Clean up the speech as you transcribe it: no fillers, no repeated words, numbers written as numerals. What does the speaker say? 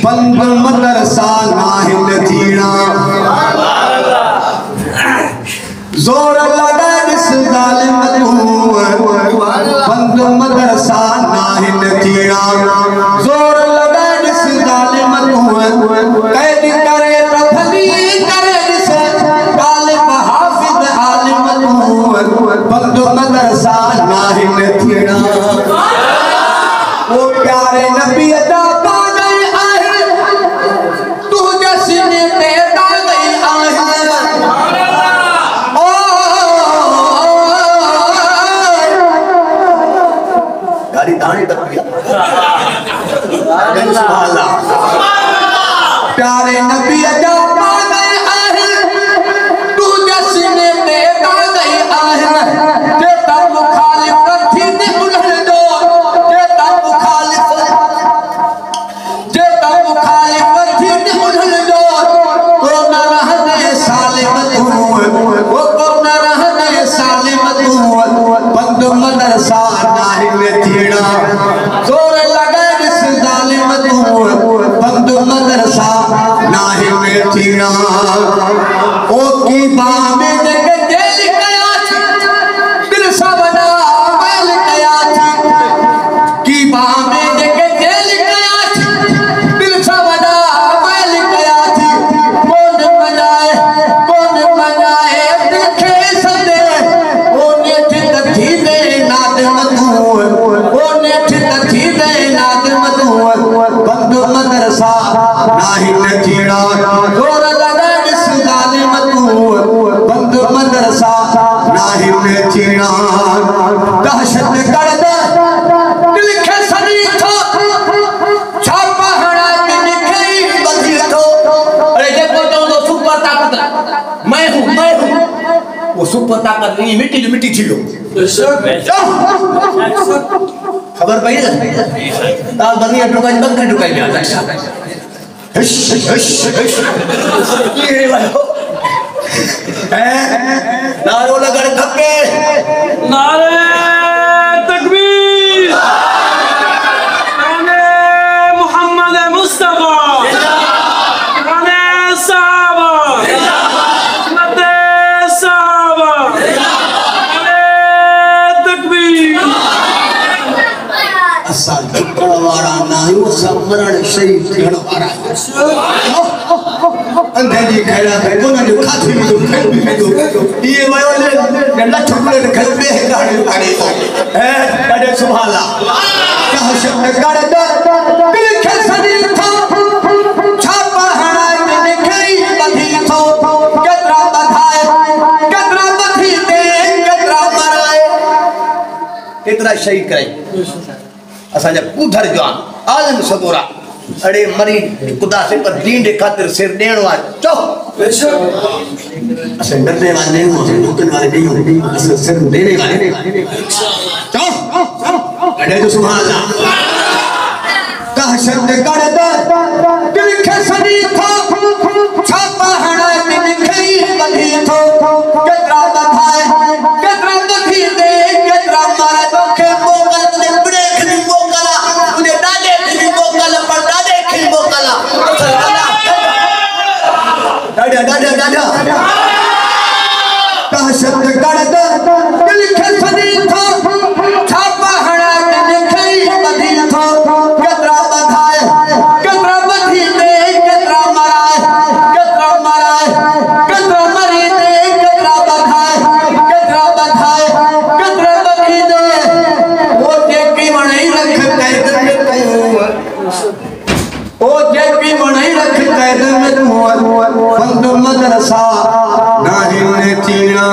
बंद मदरसा नाहिन थीना जोर लगा इस जालिम बंद मदरसा नाहिन थीना जोर लगा इस जालिम कैद करे तफली करे इस गालिब हाफिज आलिम बंद मदरसा नाहिन थीना वो प्यारे नबी अदा पा गए आहे तू जसने तेरा गई आहे ओ गाड़ी दाने तक अल्लाह प्यारे नबी अदा पा गए आहे तू जसने तेरा गई आहे जेता मुखालिफ थी ने उलझ दो जेता मुखालिफ थी ने उलझ दो को न रहने सालिम तू वो को न रहने सालिम तू बंद मदरसा नाहिन थीना जोर लगा इस जालिम तू बंद मदरसा नाहिन थीना ओ की बाह में जग जेल कया थी दिल सबना मैल कया थी की बाह में जग जेल कया थी दिल सबना मैल कया थी कौन मजाए देखे सदे ओ नेठ तथी दे नादम तू ओ नेठ तथी दे नादम तू बंद मदरसा नाहिन थीना जोर लगा इस जालिम तू बंद मदरसा नाहिन थीना दहशत कर दे दिल के सनी थो छापा हड़ा के लिखे बंदी थो अरे देखो तो सुपर ताकत मैं हूं वो सुपर ताकत नहीं मिट्टी छिलो खबर पड़ी ताल बनी अटुकाई बंद कर टुकाई में हश हश हश ये वालो नारो लगड़ थके नारे तकबीर नारे मोहम्मद मुस्तफा नारे साहबा नारे साहबा नारे तकबीर असल वारा नाही वो समरण शहीद थियण वारा अंधे जी खैरा है कोन जो खाती में तो खेल में तो ये वयो ले लठ टुकड़े खेल में गाड़ी गाड़ी है अरे सुभान अल्लाह कह शब्द कर दे दिल के सदी थो छापा हड़ा के लिखई बधी थो कतरा बधाए कतरा बधी दे कतरा मराए कितना शहीद करे असा जब कुधर जवान आलम सदोरा अरे मरी खुदा से पर दीन दे खातिर सिर देण वा चो असे डरने वाले नहीं हो रुकने वाले नहीं हो असे सिर देने वाले चो अरे तो सुभान अल्लाह कह शब्द कर दे दिल के सनी थो छापा हड़ा के लिखई बधी थो कतरा बधाए कतरा बधी दे कतरा मारे दोखे मोगल ने ब्रेक नी मोगला तुझे डाले नी मोगल पर डाले खी मोगला दादा कह शब्द कर दे दिल के सनी थो छापा हड़ा के लिखई बधी थो कतरा बधाए कतरा बधी दे कतरा मराए कतरा मरी दे कतरा बधाए कतरा बधी दे वो जेकी वणई रख कैद में तू ओ जेकी वणई रख कैद में तू बंद मदरसा नाहिन थीना।